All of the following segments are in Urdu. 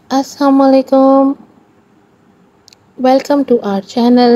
Assalamualaikum. Welcome to our channel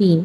3।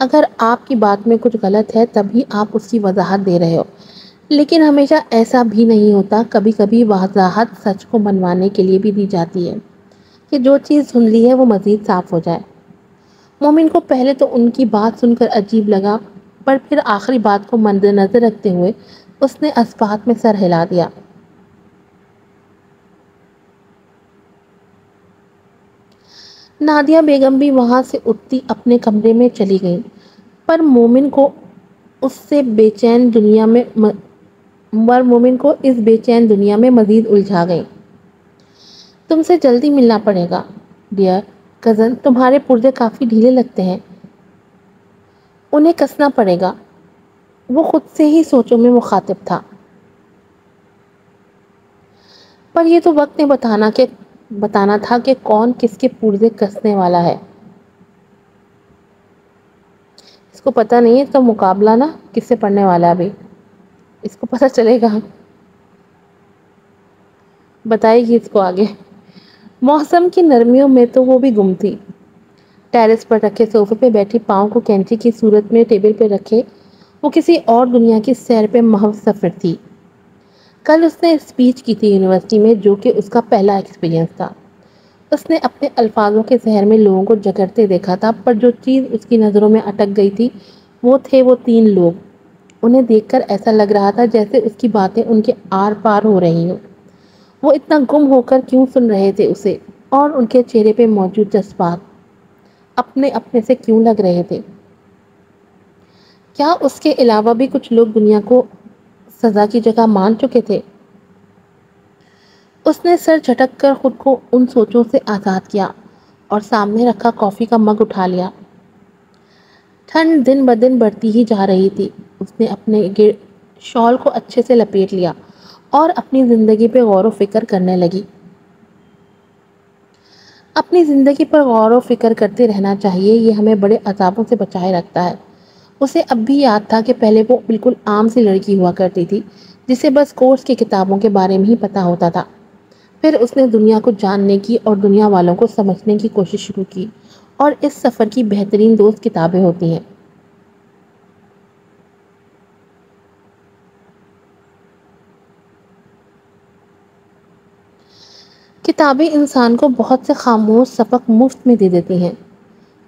اگر آپ کی بات میں کچھ غلط ہے تبھی آپ اس کی وضاحت دے رہے ہو، لیکن ہمیشہ ایسا بھی نہیں ہوتا۔ کبھی کبھی وضاحت سچ کو منوانے کے لیے بھی دی جاتی ہے کہ جو چیز دھندلی ہے وہ مزید صاف ہو جائے۔ مومن کو پہلے تو ان کی بات سن کر عجیب لگا، پر پھر آخری بات کو مد نظر رکھتے ہوئے اس نے اسبات میں سر ہلا دیا۔ نادیہ بیگم بھی وہاں سے اٹھتی اپنے کمرے میں چلی گئی، پر مومن کو اس بے چین دنیا میں مزید الجھا گئی۔ تم سے جلدی ملنا پڑے گا ڈیئر کزن، تمہارے پرزے کافی ڈھیلے لگتے ہیں، انہیں کسنا پڑے گا۔ وہ خود سے ہی سوچوں میں مخاطب تھا، پر یہ تو وقت نے بتانا تھا کہ کون کس کے پرزے کسنے والا ہے۔ اس کو پتہ نہیں ہے تو مقابلہ نا کس سے پڑھنے والا ہے، ابھی اس کو پتہ چلے گا، بتائے گی اس کو آگے۔ موسم کی نرمیوں میں تو وہ بھی گم تھی۔ ٹیرس پر رکھے صوفے پہ بیٹھی، پاؤں کو کینچی کی صورت میں ٹیبل پہ رکھے، وہ کسی اور دنیا کی سیر پہ محو سفر تھی۔ کل اس نے اسپیچ کی تھی یونیورسٹی میں، جو کہ اس کا پہلا ایکسپیرینس تھا۔ اس نے اپنے الفاظوں کے زہر میں لوگوں کو جگرتے دیکھا تھا، پر جو چیز اس کی نظروں میں اٹک گئی تھی وہ تھے وہ 3 لوگ۔ انہیں دیکھ کر ایسا لگ رہا تھا جیسے اس کی باتیں ان کے آر پار ہو رہی ہوں۔ وہ اتنا گم ہو کر کیوں سن رہے تھے اسے، اور ان کے چہرے پہ موجود جذبات اپنے سے کیوں لگ رہے تھے؟ کیا اس کے علاوہ بھی کچھ لوگ دنیا کو سزا کی جگہ مان چکے تھے؟ اس نے سر جھٹک کر خود کو ان سوچوں سے آزاد کیا اور سامنے رکھا کافی کا مگ اٹھا لیا۔ ٹھنڈ دن بدن بڑھتی ہی جا رہی تھی۔ اس نے اپنے شال کو اچھے سے لپیٹ لیا اور اپنی زندگی پہ غور و فکر کرنے لگی۔ اپنی زندگی پر غور و فکر کرتے رہنا چاہیے، یہ ہمیں بڑے عذابوں سے بچائے رکھتا ہے۔ اسے اب بھی یاد تھا کہ پہلے وہ بالکل عام سی لڑکی ہوا کرتی تھی، جسے بس کورس کی کتابوں کے بارے میں ہی پتا ہوتا تھا۔ پھر اس نے دنیا کو جاننے کی اور دنیا والوں کو سمجھنے کی کوشش شروع کی، اور اس سفر کی بہترین دوست کتابیں ہوتی ہیں۔ کتابیں انسان کو بہت سے خاموش سبق مفت میں دے دیتی ہیں۔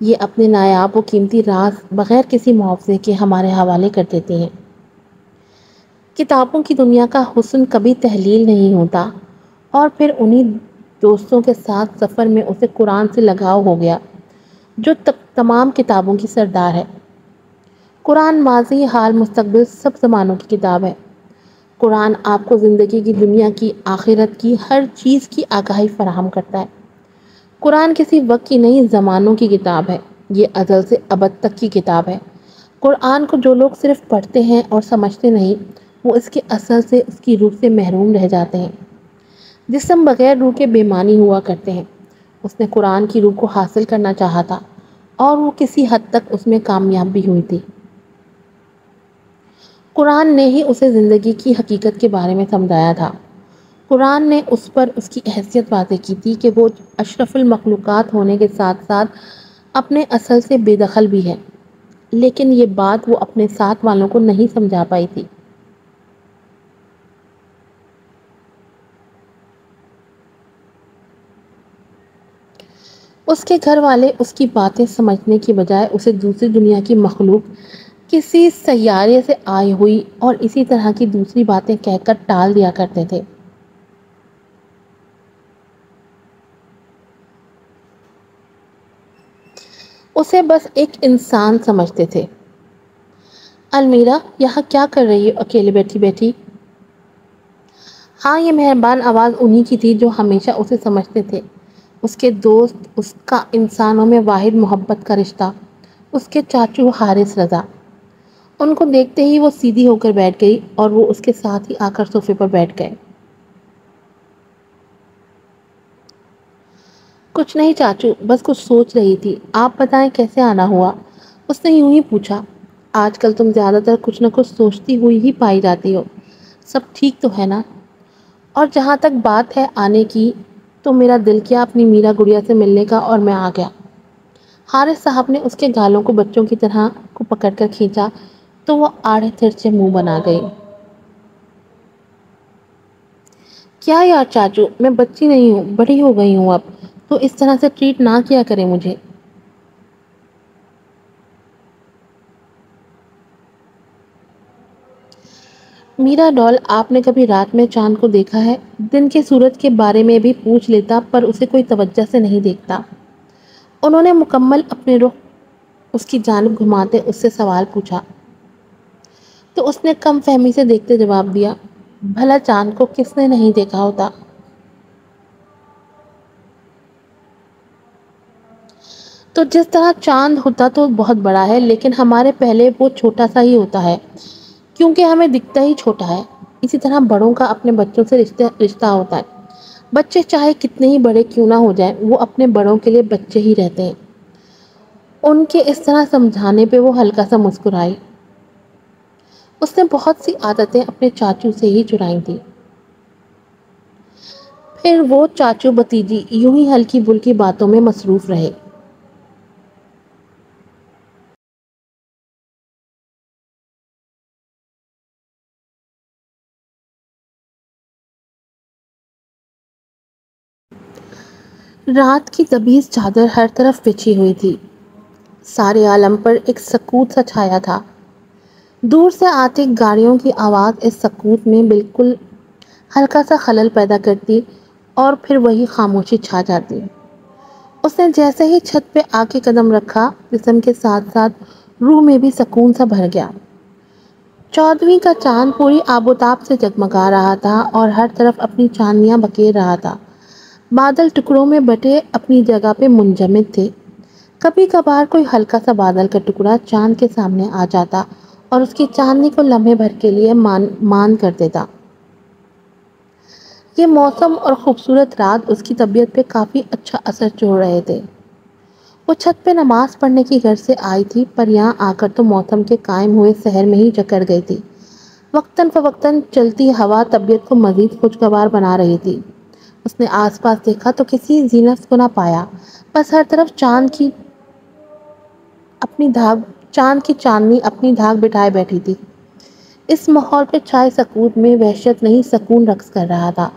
یہ اپنے نایاب و قیمتی راز بغیر کسی معاوضے کے ہمارے حوالے کر دیتی ہیں۔ کتابوں کی دنیا کا حسن کبھی تحلیل نہیں ہوتا، اور پھر انہی دوستوں کے ساتھ سفر میں اسے قرآن سے لگاؤ ہو گیا، جو تمام کتابوں کی سردار ہے۔ قرآن ماضی، حال، مستقبل سب زمانوں کی کتاب ہے۔ قرآن آپ کو زندگی کی، دنیا کی، آخرت کی، ہر چیز کی آگاہی فراہم کرتا ہے۔ قرآن کسی وقت کی نہیں، زمانوں کی کتاب ہے۔ یہ ازل سے ابد تک کی کتاب ہے۔ قرآن کو جو لوگ صرف پڑھتے ہیں اور سمجھتے نہیں، وہ اس کے اثر سے، اس کی روح سے محروم رہ جاتے ہیں۔ جسم بغیر روح کے بے معنی ہوا کرتے ہیں۔ اس نے قرآن کی روح کو حاصل کرنا چاہا تھا، اور وہ کسی حد تک اس میں کامیاب بھی ہوئی تھی۔ قرآن نے ہی اسے زندگی کی حقیقت کے بارے میں سمجھایا تھا۔ قرآن نے اس پر اس کی حیثیت واضح کی تھی کہ وہ اشرف المخلوقات ہونے کے ساتھ ساتھ اپنے اصل سے بے دخل بھی ہے، لیکن یہ بات وہ اپنے ساتھ والوں کو نہیں سمجھا پائی تھی۔ اس کے گھر والے اس کی باتیں سمجھنے کی بجائے اسے دوسری دنیا کی مخلوق، کسی سیارے سے آئی ہوئی اور اسی طرح کی دوسری باتیں کہہ کر ٹال دیا کرتے تھے۔ اسے بس ایک انسان سمجھتے تھے۔ المیرا، یہاں کیا کر رہی ہو اکیلے بیٹھی بیٹھی؟ ہاں، یہ مہربان آواز انہی کی تھی جو ہمیشہ اسے سمجھتے تھے، اس کے دوست، اس کا انسانوں میں واحد محبت کا رشتہ، اس کے چاچو حارث رضا۔ ان کو دیکھتے ہی وہ سیدھی ہو کر بیٹھ گئی، اور وہ اس کے ساتھ ہی آ کر صوفے پر بیٹھ گئے۔ کچھ نہیں چاچو، بس کچھ سوچ رہی تھی۔ آپ بتائیں کیسے آنا ہوا؟ اس نے یوں ہی پوچھا۔ آج کل تم زیادہ تر کچھ نہ کچھ سوچتی ہوئی ہی پائی جاتی ہو۔ سب ٹھیک تو ہے نا؟ اور جہاں تک بات ہے آنے کی، تو میرا دل کیا اپنی میرا گڑیا سے ملنے کا، اور میں آ گیا۔ حارث صاحب نے اس کے گالوں کو بچوں کی طرح کو پکڑ کر کھینچا تو وہ آڑے ترچے منہ بنا گئی۔ کیا یار چاچو، میں بچی نہیں ہوں، بڑی ہو گئی ہوں اب، تو اس طرح سے ٹریٹ نہ کیا کرے مجھے۔ میرا ڈال، آپ نے کبھی رات میں چاند کو دیکھا ہے؟ دن کے سورج کے بارے میں بھی پوچھ لیتا پر اسے کوئی توجہ سے نہیں دیکھتا۔ انہوں نے مکمل اپنے رخ اس کی جانب گھماتے اس سے سوال پوچھا تو اس نے کم فہمی سے دیکھتے جواب دیا، بھلا چاند کو کس نے نہیں دیکھا ہوتا؟ تو جس طرح چاند ہوتا تو بہت بڑا ہے، لیکن ہمارے پہلے وہ چھوٹا سا ہی ہوتا ہے کیونکہ ہمیں دکھتا ہی چھوٹا ہے۔ اسی طرح بڑوں کا اپنے بچوں سے رشتہ ہوتا ہے۔ بچے چاہے کتنے ہی بڑے کیوں نہ ہو جائیں، وہ اپنے بڑوں کے لیے بچے ہی رہتے ہیں۔ ان کے اس طرح سمجھانے پہ وہ ہلکا سا مسکرائی۔ اس نے بہت سی عادتیں اپنے چاچو سے ہی چرائی تھی۔ پھر وہ چاچو بھتیجی یوں ہی ہلکی بھلکی باتوں میں مصروف رہے۔ رات کی تمیز چادر ہر طرف بچھی ہوئی تھی۔ سارے عالم پر ایک سکوت سا چھایا تھا۔ دور سے آتی گاڑیوں کی آواز اس سکوت میں بالکل ہلکا سا خلل پیدا کرتی اور پھر وہی خاموشی چھا جاتی۔ اس نے جیسے ہی چھت پہ آ کے قدم رکھا، جسم کے ساتھ ساتھ روح میں بھی سکون سا بھر گیا۔ 14ویں کا چاند پوری آب و تاب سے جگمگا رہا تھا اور ہر طرف اپنی چاندنیاں بکھیر رہا تھا۔ بادل ٹکڑوں میں بٹے اپنی جگہ پہ منجمد تھے۔ کبھی کبھار کوئی ہلکا سا بادل کا ٹکڑا چاند کے سامنے آ جاتا اور اس کی چاندنی کو لمحے بھر کے لیے مان کر دیتا۔ یہ موسم اور خوبصورت رات اس کی طبیعت پہ کافی اچھا اثر چھوڑ رہے تھے۔ وہ چھت پہ نماز پڑھنے کی غرض سے آئی تھی، پر یہاں آ کر تو موسم کے قائم ہوئے سحر میں ہی جکڑ گئی تھی۔ وقتاً فوقتاً چلتی ہوا طبیعت کو مزید خوشگوار بنا رہی تھی۔ اس نے آس پاس دیکھا تو کسی زینت کو نہ پایا، بس ہر طرف چاند کی چاندنی اپنی دھاک بٹھائے بیٹھی تھی۔ اس ماحول پہ چھائے سکوت میں وحشت نہیں، سکون رقص کر رہا تھا۔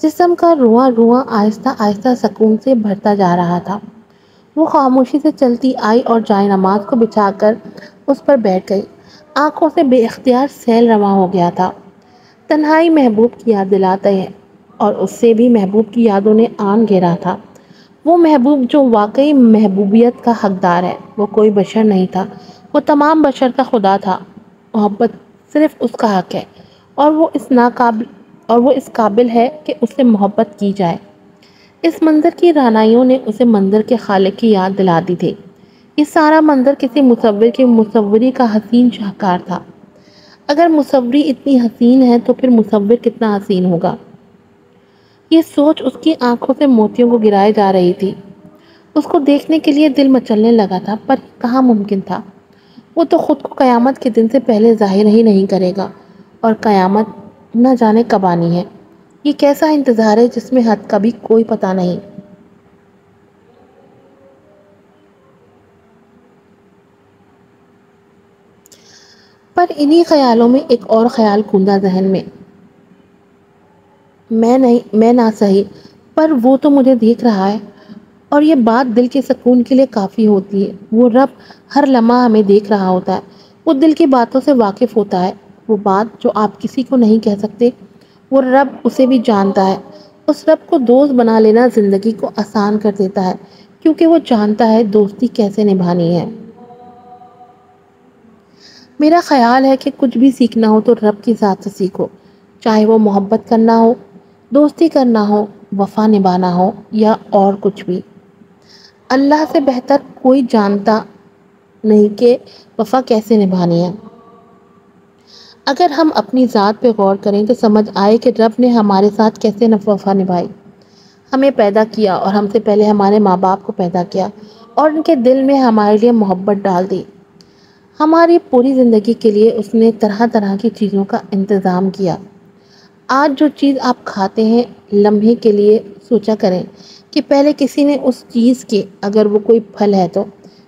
جسم کا رواں رواں آہستہ آہستہ سکون سے بھرتا جا رہا تھا۔ وہ خاموشی سے چلتی آئی اور جائے نماز کو بچھا کر اس پر بیٹھ گئی۔ آنکھوں سے بے اختیار سیل رواں ہو گیا تھا۔ تنہائی محبوب کی یاد دلاتی ہے اور اس سے بھی محبوب کی یادوں نے آن گھیرا تھا۔ وہ محبوب جو واقعی محبوبیت کا حقدار ہے، وہ کوئی بشر نہیں تھا، وہ تمام بشر کا خدا تھا۔ محبت صرف اس کا حق ہے اور وہ اس قابل ہے کہ اس سے محبت کی جائے۔ اس منظر کی رعنائیوں نے اسے منظر کے خالق کی یاد دلا دی تھی۔ یہ سارا منظر کسی مصور کی مصوری کا حسین شاہکار تھا۔ اگر مصوری اتنی حسین ہے تو پھر مصور کتنا حسین ہوگا۔ یہ سوچ اس کی آنکھوں سے موتیوں کو گرائے جا رہی تھی۔ اس کو دیکھنے کے لیے دل مچلنے لگا تھا، پر کہاں ممکن تھا۔ وہ تو خود کو قیامت کے دن سے پہلے ظاہر ہی نہیں کرے گا، اور قیامت نہ جانے کب آنی ہے۔ یہ کیسا انتظار ہے جس میں حد کا بھی کوئی پتہ نہیں۔ پر انہی خیالوں میں ایک اور خیال کھوندا ذہن میں، میں نہ صحیح، پر وہ تو مجھے دیکھ رہا ہے، اور یہ بات دل کے سکون کے لیے کافی ہوتی ہے۔ وہ رب ہر لمحہ ہمیں دیکھ رہا ہوتا ہے، وہ دل کی باتوں سے واقف ہوتا ہے۔ وہ بات جو آپ کسی کو نہیں کہہ سکتے، وہ رب اسے بھی جانتا ہے۔ اس رب کو دوست بنا لینا زندگی کو آسان کر دیتا ہے، کیونکہ وہ جانتا ہے دوستی کیسے نبھانی ہے۔ میرا خیال ہے کہ کچھ بھی سیکھنا ہو تو رب کی ذات سے سیکھو، چاہے وہ محبت کرنا ہو، دوستی کرنا ہو، وفا نبھانا ہو یا اور کچھ بھی۔ اللہ سے بہتر کوئی جانتا نہیں کہ وفا کیسے نبھانی ہے۔ اگر ہم اپنی ذات پہ غور کریں تو سمجھ آئے کہ رب نے ہمارے ساتھ کیسے وفا نبھائی۔ ہمیں پیدا کیا اور ہم سے پہلے ہمارے ماں باپ کو پیدا کیا اور ان کے دل میں ہمارے لیے محبت ڈال دی۔ ہماری پوری زندگی کے لیے اس نے طرح طرح کی چیزوں کا انتظام کیا۔ آج جو چیز آپ کھاتے ہیں، لمحے کے لیے سوچا کریں کہ پہلے کسی نے اس چیز کے، اگر وہ کوئی پھل ہے تو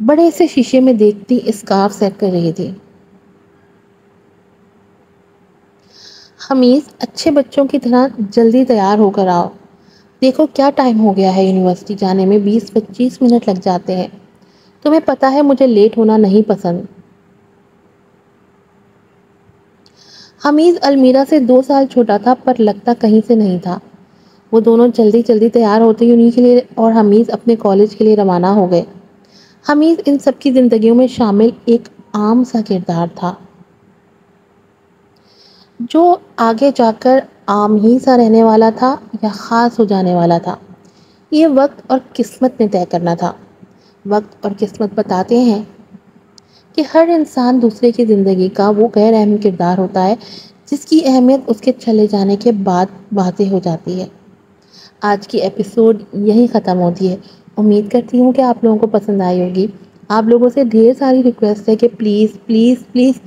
بڑے سے شیشے میں دیکھتی اسکارف سیٹ کر رہی تھی۔ حمیز، اچھے بچوں کی طرح جلدی تیار ہو کر آؤ، دیکھو کیا ٹائم ہو گیا ہے، یونیورسٹی جانے میں 20-25 منٹ لگ جاتے ہیں، تمہیں پتہ ہے مجھے لیٹ ہونا نہیں پسند۔ حمیز المیرا سے 2 سال چھوٹا تھا پر لگتا کہیں سے نہیں تھا۔ وہ دونوں جلدی جلدی تیار ہوتے ہی انہیں کے لیے اور حمیز اپنے کالج کے لیے روانہ ہو گئے۔ حمیز ان سب کی زندگیوں میں شامل ایک عام سا کردار تھا جو آگے جا کر عام ہی سا رہنے والا تھا یا خاص ہو جانے والا تھا، یہ وقت اور قسمت نے طے کرنا تھا۔ وقت اور قسمت بتاتے ہیں کہ ہر انسان دوسرے کی زندگی کا وہ غیر اہم کردار ہوتا ہے جس کی اہمیت اس کے چلے جانے کے بعد واضح ہو جاتی ہے۔ آج کی ایپیسوڈ یہی ختم ہوتی ہے۔ امید کرتی ہوں کہ آپ لوگوں کو پسند آئی ہوگی۔ آپ لوگوں سے ڈھیر ساری ریکویسٹ ہے کہ پلیز پلیز پلیز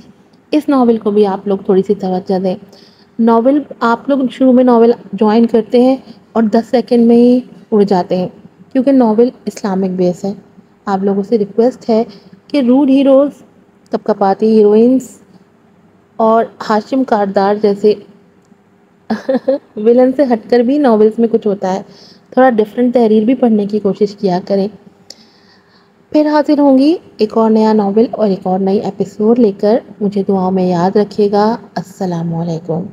اس ناول کو بھی آپ لوگ تھوڑی سی توجہ دیں۔ ناول آپ لوگ شروع میں ناول جوائن کرتے ہیں اور 10 سیکنڈ میں ہی اڑ جاتے ہیں کیونکہ ناول اسلامک بیس ہے۔ آپ لوگوں سے ریکویسٹ ہے کہ روڈ ہیروز، کپ کپاتی ہیروئنس اور ہاشم کاردار جیسے ولن سے ہٹ کر بھی ناولز میں کچھ ہوتا ہے، تھوڑا ڈفرینٹ تحریر بھی پڑھنے کی کوشش کیا کریں۔ پھر حاضر ہوں گی ایک اور نیا ناول اور ایک اور نئی ایپیسوڈ لے کر۔ مجھے دعاؤں میں یاد رکھیے گا۔ السلام علیکم۔